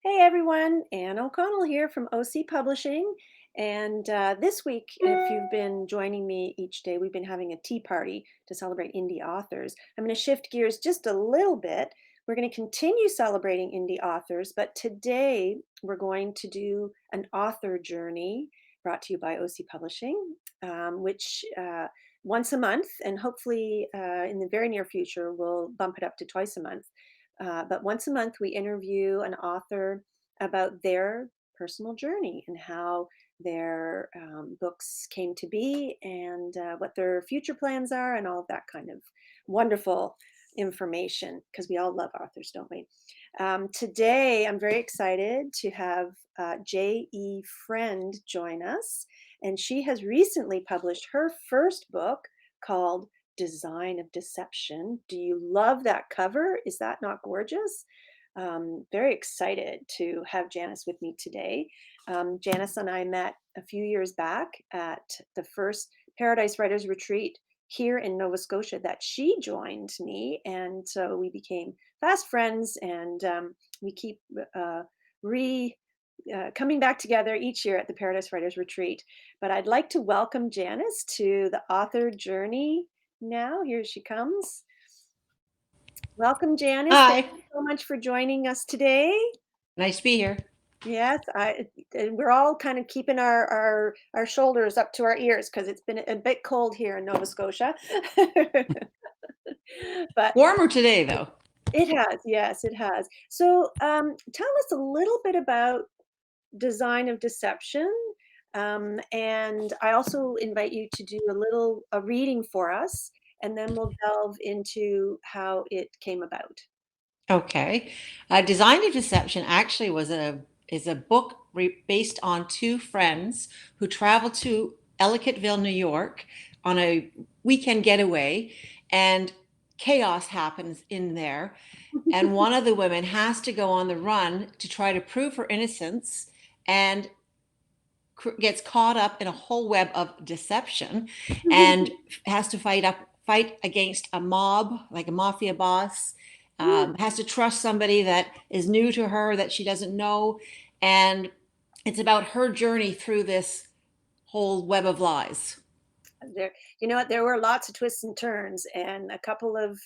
Hey everyone, Anne O'Connell here from OC Publishing. And this week, if you've been joining me each day, we've been having a tea party to celebrate indie authors. I'm going to shift gears just a little bit. We're going to continue celebrating indie authors, but today we're going to do an author journey brought to you by OC Publishing, which once a month, and hopefully in the very near future, we'll bump it up to twice a month. But once a month, we interview an author about their personal journey and how their books came to be and what their future plans are and all of that kind of wonderful information because we all love authors, don't we? Today, I'm very excited to have J.E. Friend join us. And she has recently published her first book called Design of Deception. Do you love that cover? Is that not gorgeous? Very excited to have Janice with me today. Janice and I met a few years back at the first Paradise Writers Retreat here in Nova Scotia that she joined me. And so we became fast friends and we keep re coming back together each year at the Paradise Writers Retreat. But I'd like to welcome Janice to the author journey now. Here she comes. Welcome, Janice. Thank Hi, you so much for joining us today. nice to be here. Yes, and we're all kind of keeping our shoulders up to our ears because it's been a bit cold here in Nova Scotia. But Warmer today, though. it has, yes, it has. So tell us a little bit about Design of Deception. And I also invite you to do a reading for us, and then we'll delve into how it came about. Okay. Design of Deception actually is a book based on two friends who traveled to Ellicottville, New York, on a weekend getaway, and chaos happens in there. And one of the women has to go on the run to try to prove her innocence, and gets caught up in a whole web of deception and has to fight against a mob, like a mafia boss. Has to trust somebody that is new to her that she doesn't know, and it's about her journey through this whole web of lies. There, you know what? There were lots of twists and turns, and a couple of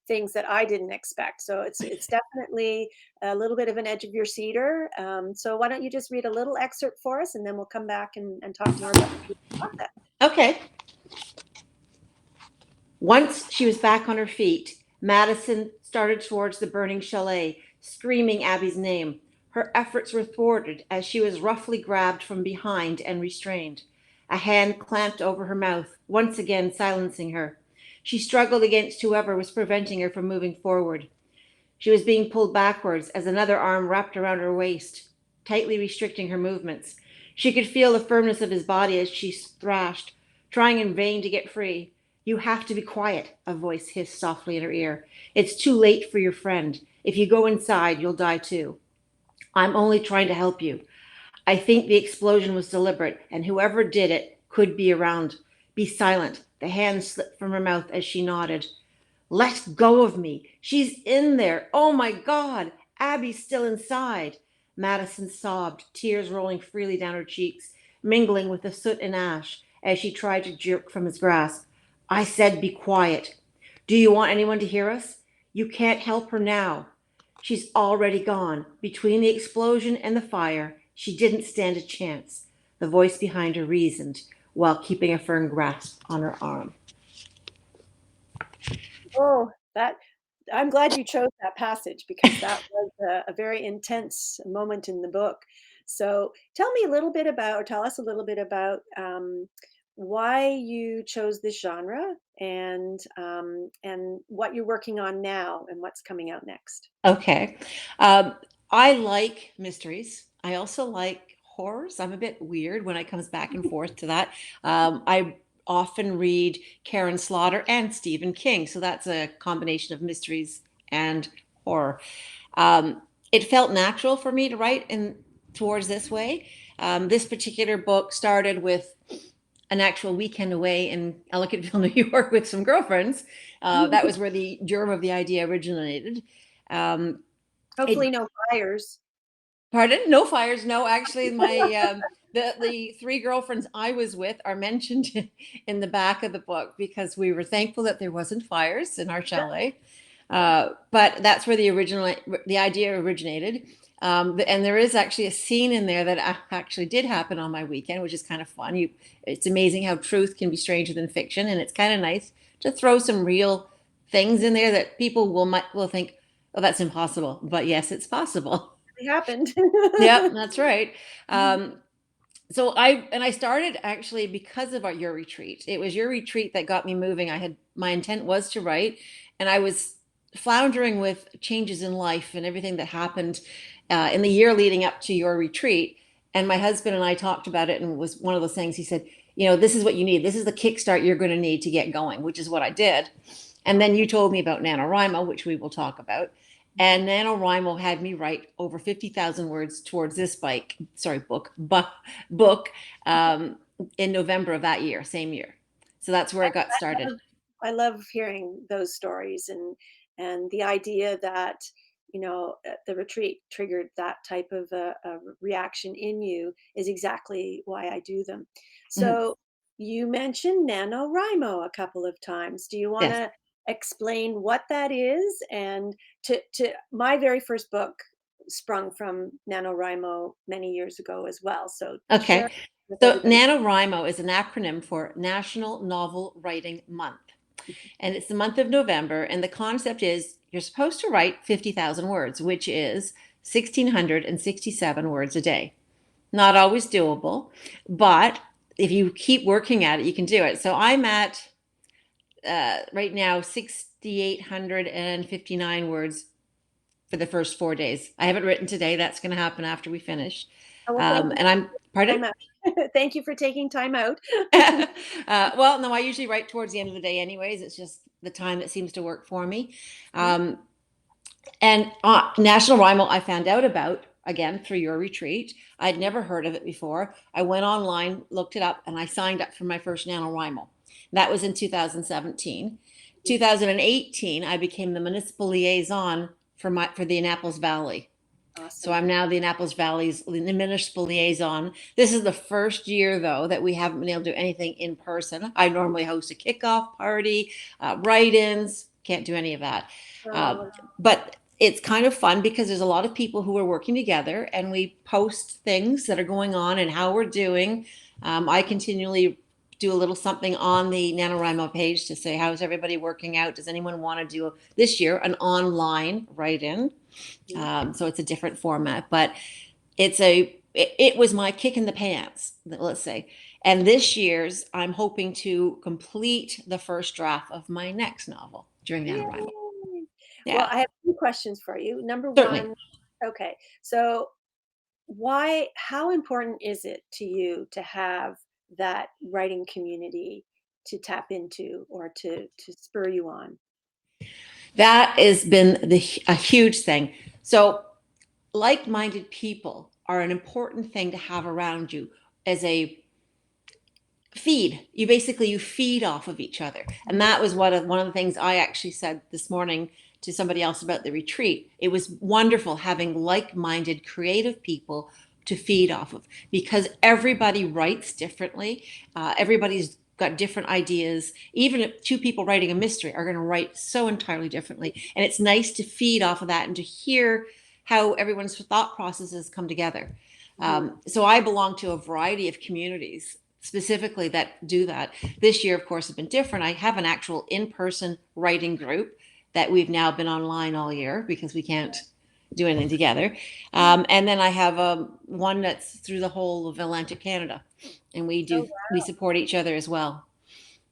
things that I didn't expect. So it's definitely a little bit of an edge of your seater. So why don't you just read a little excerpt for us, and then we'll come back and talk more about that. Okay. Once she was back on her feet, Madison started towards the burning chalet, screaming Abby's name. Her efforts were thwarted as she was roughly grabbed from behind and restrained. A hand clamped over her mouth, once again silencing her. She struggled against whoever was preventing her from moving forward. She was being pulled backwards as another arm wrapped around her waist, tightly restricting her movements. She could feel the firmness of his body as she thrashed, trying in vain to get free. You have to be quiet, a voice hissed softly in her ear. It's too late for your friend. If you go inside, you'll die too. I'm only trying to help you. I think the explosion was deliberate, and whoever did it could be around. Be silent. The hand slipped from her mouth as she nodded. Let go of me. She's in there. Oh my God. Abby's still inside. Madison sobbed, tears rolling freely down her cheeks, mingling with the soot and ash as she tried to jerk from his grasp. I said, be quiet. Do you want anyone to hear us? You can't help her now. She's already gone. Between the explosion and the fire, she didn't stand a chance. The voice behind her reasoned while keeping a firm grasp on her arm. Oh, that I'm glad you chose that passage because that was a very intense moment in the book. So tell me a little bit about, or tell us a little bit about why you chose this genre and what you're working on now and what's coming out next. Okay. Um, I like mysteries. I also like horrors. I'm a bit weird when it comes back and forth to that. I often read Karen Slaughter and Stephen King, so that's a combination of mysteries and horror. It felt natural for me to write in towards this way. This particular book started with an actual weekend away in Ellicottville, New York, with some girlfriends. That was where the germ of the idea originated. Um, Hopefully it no fires. Pardon? No fires. No, actually, my the three girlfriends I was with are mentioned in the back of the book because we were thankful that there wasn't fires in our chalet. But that's where the idea originated. And there is actually a scene in there that actually did happen on my weekend, which is kind of fun. It's amazing how truth can be stranger than fiction, and it's kind of nice to throw some real things in there that people will think, oh, that's impossible. But yes, it's possible. It happened. Yep, that's right. Um, so I started actually because of your retreat. It was your retreat that got me moving. My intent was to write, and I was floundering with changes in life and everything that happened in the year leading up to your retreat. And my husband and I talked about it, and it was one of those things. He said, this is what you need. This is the kickstart you're going to need to get going, which is what I did. And then you told me about NaNoWriMo, which we will talk about. And NaNoWriMo had me write over 50,000 words towards this book in November of that year, same year. So that's where it got started. I love hearing those stories, and the idea that the retreat triggered that type of a reaction in you is exactly why I do them. Mhm. So you mentioned NaNoWriMo a couple of times. Do you want Yes. to explain what that is? And to my very first book sprung from NaNoWriMo many years ago as well. So share Okay. with So everybody. NaNoWriMo is an acronym for National Novel Writing Month. And it's the month of November. And the concept is you're supposed to write 50,000 words, which is 1,667 words a day. Not always doable, but if you keep working at it, you can do it. So I'm at right now 6,859 words for the first 4 days. I haven't written today. That's going to happen after we finish. Oh, well, thank you And I'm, for pardon? time out. Thank you for taking time out. Well, no, I usually write towards the end of the day, anyways. It's just the time that seems to work for me. Um, and National Rhymo, I found out about again through your retreat. I'd never heard of it before. I went online, looked it up, and I signed up for my first NaNoWriMo. That was in 2017. 2018, I became the municipal liaison for the Annapolis Valley. So Awesome. I'm now the Annapolis Valley's municipal liaison. This is the first year, though, that we haven't been able to do anything in person. I normally host a kickoff party, write-ins. Can't do any of that. Uh, Oh, but it's kind of fun because there's a lot of people who are working together, and we post things that are going on and how we're doing. I continually do a little something on the NaNoWriMo page to say, how's everybody working out? Does anyone want to do this year an online write-in? mhm. So it's a different format, but it was my kick in the pants, let's say. And this year's, I'm hoping to complete the first draft of my next novel during NaNoWriMo. Yay. Well, Yeah, I have two questions for you. Number certainly. one, okay, so how important is it to you to have that writing community to tap into or to spur you on? That has been a huge thing. So like-minded people are an important thing to have around you as a you feed off of each other. And Mhm. that was one of the things I actually said this morning to somebody else about the retreat. It was wonderful having like-minded creative people to feed off of because everybody writes differently. Everybody's got different ideas. Even if two people writing a mystery are going to write so entirely differently, and it's nice to feed off of that and to hear how everyone's thought processes come together. Mhm. So I belong to a variety of communities specifically that do that. This year, of course, has been different. I have an actual in-person writing group that we've now been online all year because we can't do anything together. And then I have one that's through the whole of Atlantic Canada, and Oh, we support each other as well.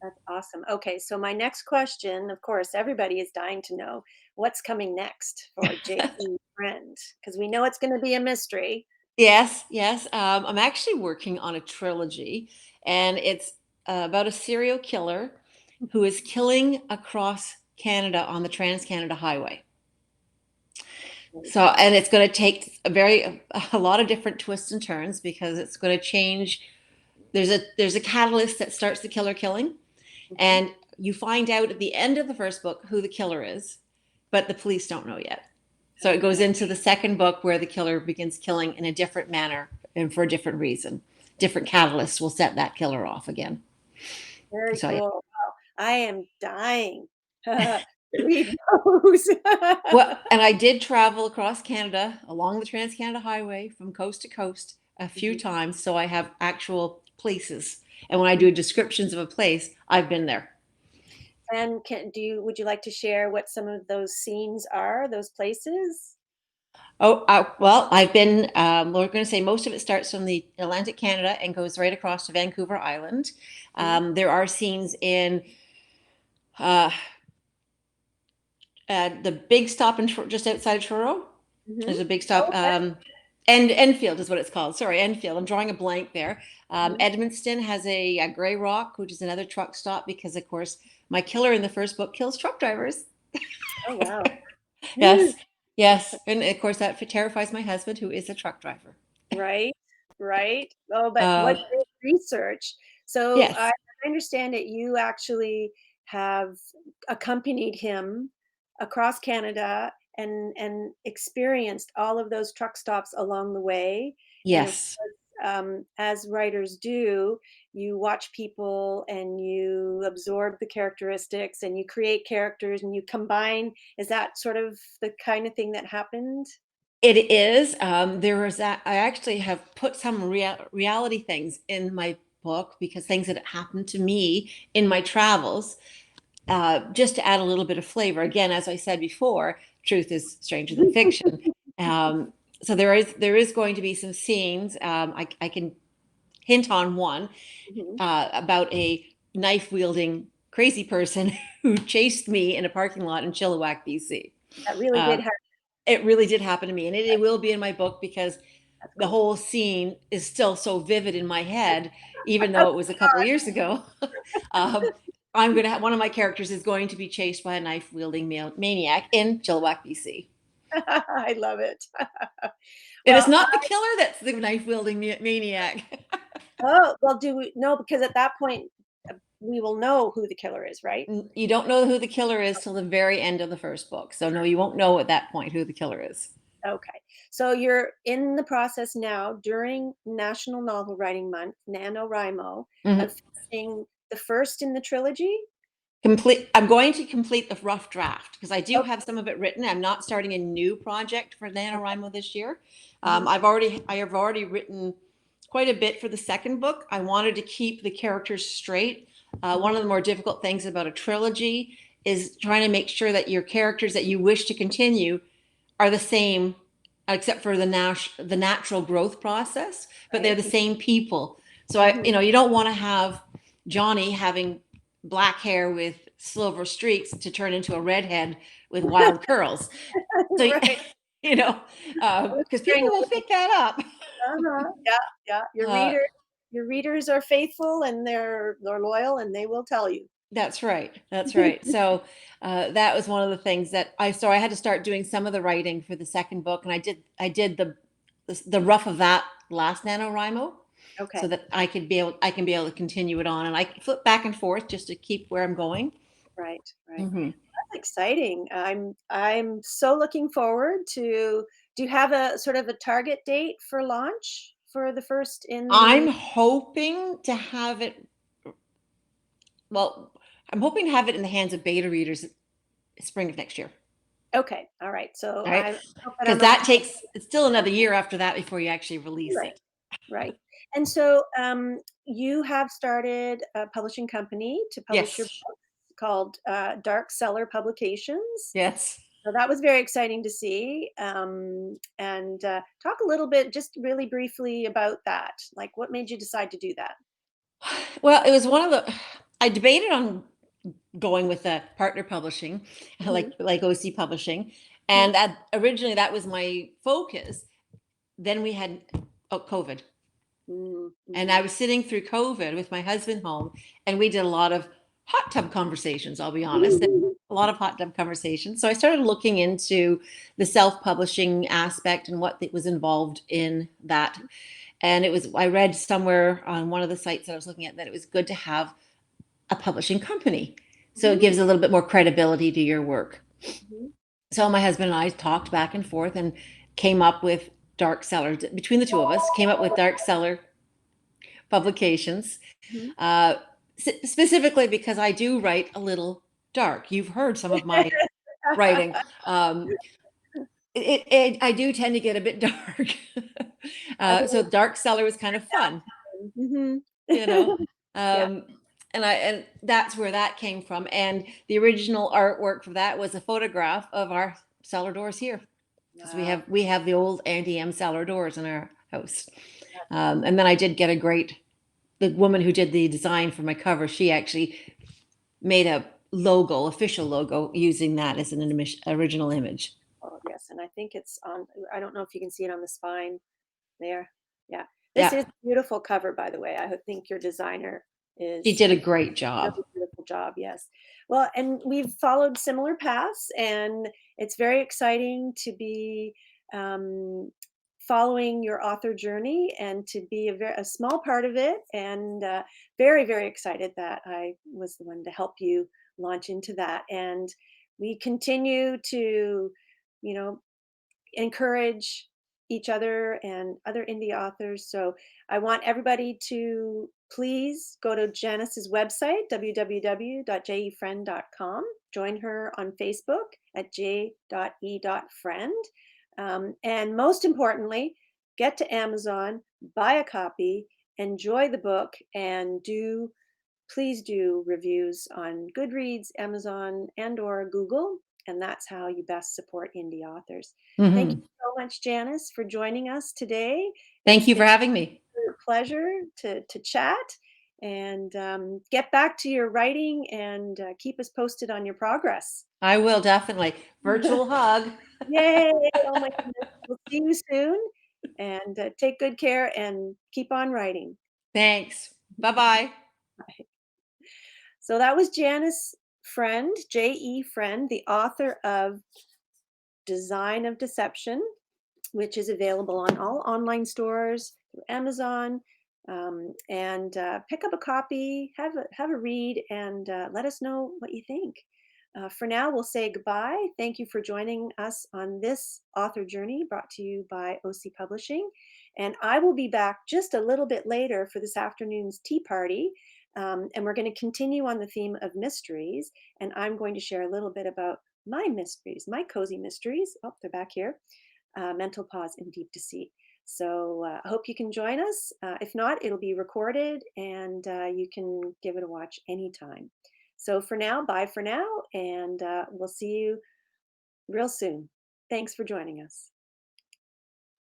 that's awesome. Okay, so my next question, of course, everybody is dying to know what's coming next for JC Friend, because we know it's going to be a mystery. Yes, yes. I'm actually working on a trilogy, and it's about a serial killer who is killing across Canada on the Trans Canada Highway. So, and it's going to take a lot of different twists and turns because it's going to change. There's a catalyst that starts the killer killing, Mhm. and you find out at the end of the first book who the killer is, but the police don't know yet. So it goes into the second book where the killer begins killing in a different manner and for a different reason. Different catalysts will set that killer off again. Very So yeah. cool. Wow. I am dying to read those. Well, and I did travel across Canada along the Trans-Canada Highway from coast to coast a few Mhm, times, so I have actual places. And when I mhm. do descriptions of a place, I've been there. And would you like to share what some of those scenes are, those places? Oh, well, I've been, we're going to say most of it starts from the Atlantic Canada and goes right across to Vancouver Island. Mhm, There are scenes in uh, the big stop in just outside of Truro. mhm. There's a big stop. Okay. Enfield is what it's called. Sorry, Enfield. I'm drawing a blank there. Mhm. Edmundston has a Grey Rock, which is another truck stop because, of course, my killer in the first book kills truck drivers. Oh, wow. Yes, yes. And of course, that terrifies my husband, who is a truck driver. Right, right. Oh, but what Uh, great research. So I yes, understand that you actually have accompanied him across Canada and experienced all of those truck stops along the way. And of yes. course, as writers do, you watch people and you absorb the characteristics and you create characters and you combine. Is that sort of the kind of thing that happened? It is. There was that. I actually have put some reality things in my book because things that happened to me in my travels, just to add a little bit of flavor. Again, as I said before, truth is stranger than fiction. Um, so there is going to be some scenes. I can hint on one Mhm. about a knife wielding crazy person who chased me in a parking lot in Chilliwack, BC. That really did Uh, happen. it really did happen to me, and it will be in my book because That's the cool. whole scene is still so vivid in my head, even though it was a couple of years ago. um, I'm gonna have one of my characters is going to be chased by a knife wielding maniac in Chilliwack, BC. I love it. And it's Well, not the killer that's the knife wielding maniac. well, do we no, because at that point, we will know who the killer is, right? You don't know who the killer is till the very end of the first book. So no, you won't know at that point who the killer is. Okay. So you're in the process now during National Novel Writing Month, NaNoWriMo, of Mhm. finishing the first in the trilogy? I'm going to complete the rough draft because I do Okay, have some of it written. I'm not starting a new project for okay. NaNoWriMo this year. Mhm, I have already written quite a bit for the second book. I wanted to keep the characters straight. One mhm. of the more difficult things about a trilogy is trying to make sure that your characters that you wish to continue are the same, except for the natural growth process, but they're Right. the same people. So Mhm. you don't want to have Johnny having black hair with silver streaks to turn into a redhead with wild curls. So, Right. you know, I was because wondering people a will little. pick that up. Uh-huh. Yeah, yeah. Uh, Your readers are faithful and they're loyal and they will tell you. that's right. That's right. So that was one of the things that so I had to start doing some of the writing for the second book, and I did the rough of that last NaNoWriMo, so Okay. that I can be able to continue it on, and I flip back and forth just to keep where I'm going. Right, right. Hmm. That's exciting. I'm so looking forward to. Do you have a sort of a target date for launch for the first in I'm the? hoping to have it. Well, I'm hoping to have it in the hands of beta readers spring of next year. Okay, all right. So All right, I hope that because I'm a that takes it's still another year after that before you actually release right, it. right. And so you have started a publishing company to publish your Yes. book called Dark Cellar Publications. Yes. So that was very exciting to see. And talk a little bit, just really briefly, about that. Like, what made you decide to do that? Well, it was one of the. I debated on going with a partner publishing, Hmm. like OC Publishing, Hmm. and originally that was my focus. Then we had COVID, and Mm-hmm. I was sitting through COVID with my husband home, and we did a lot of hot tub conversations. I'll be honest, a lot of hot tub conversations. So I started looking into the self-publishing aspect and what was involved in that. And I read somewhere on one of the sites that I was looking at that it was good to have a publishing company. So it gives a little bit more credibility to your work. So my husband and I talked back and forth and came up with Dark Cellar. Between the two of us, came up with Dark Cellar Publications, Mhm. uh, specifically because I do write a little dark. You've heard some of my writing. Um, I do tend to get a bit dark. I think So Dark Cellar was kind of fun, Mhm. you know. Yeah. Um, and that's where that came from. And the original artwork for that was a photograph of our cellar doors here, because we Wow. have we have the old anti-M cellar doors in our house. That's And then I did get a great the woman who did the design for my cover. She actually made a logo, official logo, using that as an original image. oh, yes, and I think it's on I don't know if you can see it on the spine there. Yeah. This is Yeah, a beautiful cover, by the way. I think your designer she is did a great job. really beautiful job, yes. Well, and we've followed similar paths, and it's very exciting to be um, following your author journey and to be a small part of it. And very, very excited that I was the one to help you launch into that. And we continue to, you know, encourage each other and other indie authors. So I want everybody to please go to Janice's website, www.jefriend.com. Join her on Facebook at j.e.friend. And most importantly, get to Amazon, buy a copy, enjoy the book, and please do reviews on Goodreads, Amazon, and or Google, and that's how you best support indie authors. Thank you Hmm. so much, Janice, for joining us today. Thank It's you been for having me. a pleasure to chat, and get back to your writing and keep us posted on your progress. I will definitely. Virtual hug. Yay! Oh my goodness. We'll see you soon, and take good care and keep on writing. Thanks. Bye bye. So that was Janice Friend, J.E. Friend, the author of Design of Deception, which is available on all online stores, through Amazon. And pick up a copy, have a read, and let us know what you think. For now, we'll say goodbye. Thank you for joining us on this author journey brought to you by OC Publishing. And I will be back just a little bit later for this afternoon's tea party. And we're going to continue on the theme of mysteries. And I'm going to share a little bit about my mysteries, my cozy mysteries. Oh, they're back here. Mental Pause and Deep Deceit. So I hope you can join us. If not, it'll be recorded and you can give it a watch anytime. So for now, bye for now, and we'll see you real soon. Thanks for joining us.